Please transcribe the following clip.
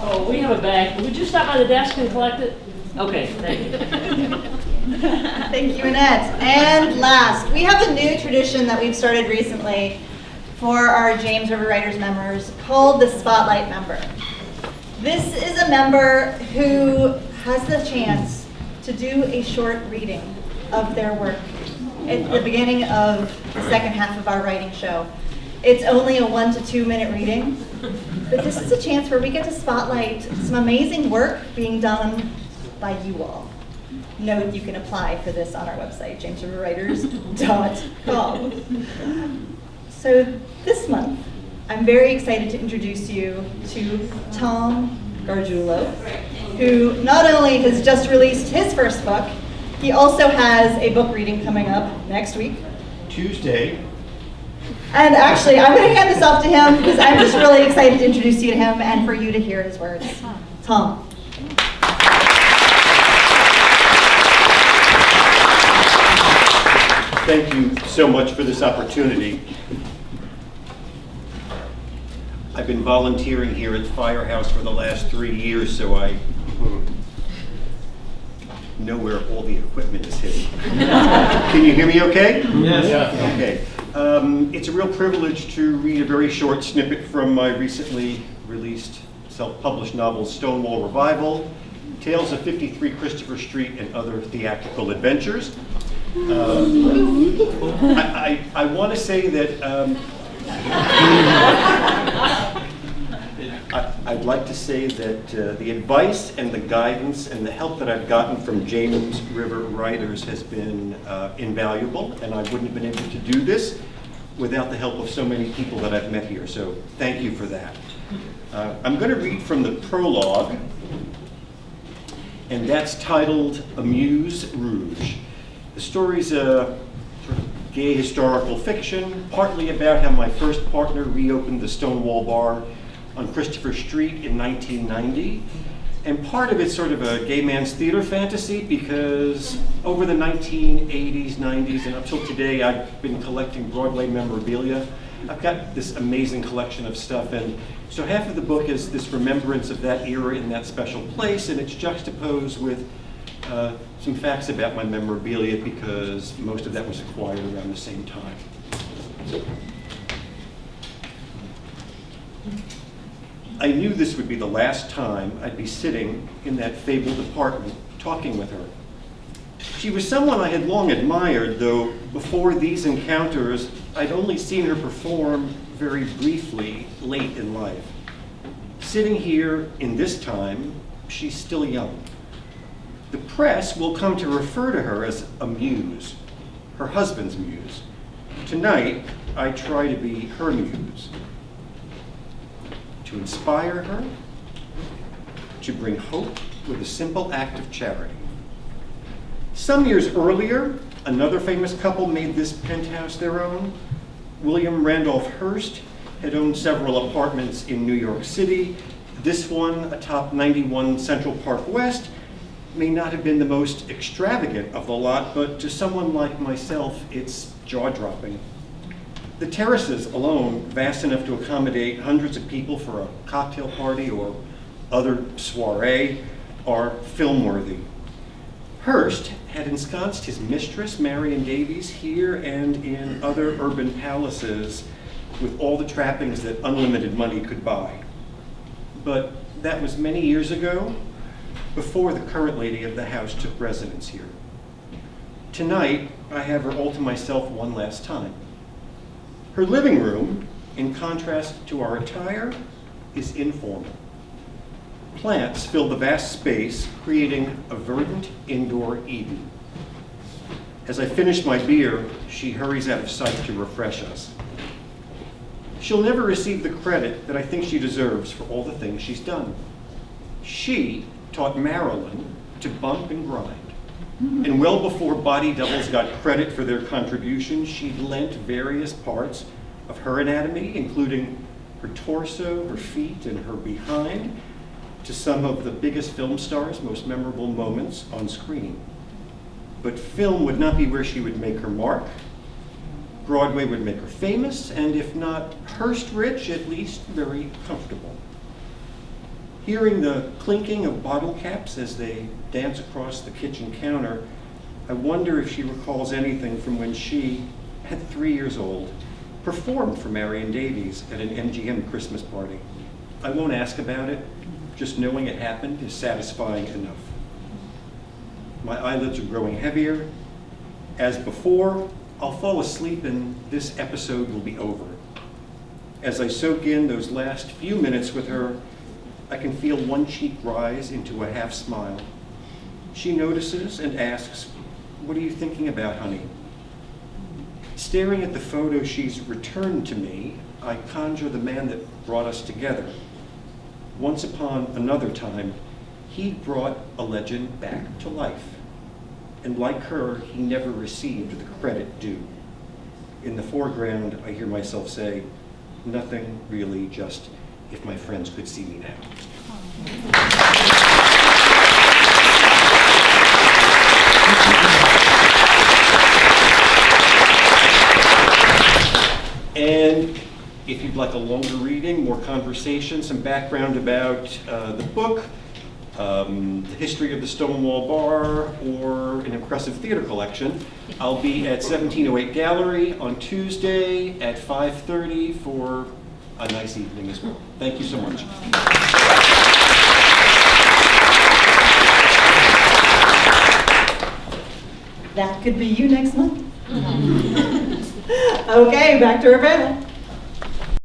Oh, we have a bag. Would you stop by the desk and collect it? Okay, thank you. Thank you, Annette. And last, we have a new tradition that we've started recently for our James River Writers members called the Spotlight Member. This is a member who has the chance to do a short reading of their work at the beginning of the second half of our writing show. It's only a 1 to 2 minute reading, but this is a chance where we get to spotlight some amazing work being done by you all. Note you can apply for this on our website, jamesriverwriters.com. So this month, I'm very excited to introduce you to Tom Garguilo, who not only has just released his first book, he also has a book reading coming up next week. Tuesday. And actually, I'm going to hand this off to him because I'm just really excited to introduce you to him and for you to hear his words. Tom. Thank you so much for this opportunity. I've been volunteering here at Firehouse for the last 3 years, so I know where all the equipment is hidden. Can you hear me okay? Yes. Yeah. Okay. It's a real privilege to read a very short snippet from my recently released self-published novel, Stonewall Revival, Tales of 53 Christopher Street and Other Theatrical Adventures. I want to say that I'd like to say that the advice and the guidance and the help that I've gotten from James River Writers has been invaluable, and I wouldn't have been able to do this without the help of so many people that I've met here, so thank you for that. I'm going to read from the prologue, and that's titled Amuse, Rouge. The story's a sort of gay historical fiction, partly about how my first partner reopened the Stonewall Bar on Christopher Street in 1990, and part of it's sort of a gay man's theater fantasy because over the 1980s, 90s, and up till today, I've been collecting Broadway memorabilia. I've got this amazing collection of stuff, and so half of the book is this remembrance of that era in that special place, and it's juxtaposed with some facts about my memorabilia because most of that was acquired around the same time. I knew this would be the last time I'd be sitting in that fabled apartment talking with her. She was someone I had long admired, though before these encounters, I'd only seen her perform very briefly late in life. Sitting here in this time, she's still young. The press will come to refer to her as a muse, her husband's muse. Tonight, I try to be her muse. To inspire her, to bring hope with a simple act of charity. Some years earlier, another famous couple made this penthouse their own. William Randolph Hearst had owned several apartments in New York City. This one, atop 91 Central Park West, may not have been the most extravagant of the lot, but to someone like myself, it's jaw-dropping. The terraces alone, vast enough to accommodate hundreds of people for a cocktail party or other soiree, are film-worthy. Hearst had ensconced his mistress, Marion Davies, here and in other urban palaces with all the trappings that unlimited money could buy. But that was many years ago, before the current lady of the house took residence here. Tonight, I have her all to myself one last time. Her living room, in contrast to our attire, is informal. Plants fill the vast space, creating a verdant indoor Eden. As I finish my beer, she hurries out of sight to refresh us. She'll never receive the credit that I think she deserves for all the things she's done. She taught Marilyn to bump and grind. And well before body doubles got credit for their contribution, she lent various parts of her anatomy, including her torso, her feet, and her behind, to some of the biggest film stars' most memorable moments on screen. But film would not be where she would make her mark. Broadway would make her famous, and if not Hearst rich, at least very comfortable. Hearing the clinking of bottle caps as they dance across the kitchen counter, I wonder if she recalls anything from when she, at 3 years old, performed for Marion Davies at an MGM Christmas party. I won't ask about it. Just knowing it happened is satisfying enough. My eyelids are growing heavier. As before, I'll fall asleep and this episode will be over. As I soak in those last few minutes with her, I can feel one cheek rise into a half smile. She notices and asks, "What are you thinking about, honey?" Staring at the photo she's returned to me, I conjure the man that brought us together. Once upon another time, he brought a legend back to life. And like her, he never received the credit due. In the foreground, I hear myself say, "Nothing really, just if my friends could see me now." And if you'd like a longer reading, more conversation, some background about the book, the history of the Stonewall Bar, or an impressive theater collection, I'll be at 1708 Gallery on Tuesday at 5:30 for a nice evening as well. Thank you so much. That could be you next month. Okay, back to our panel.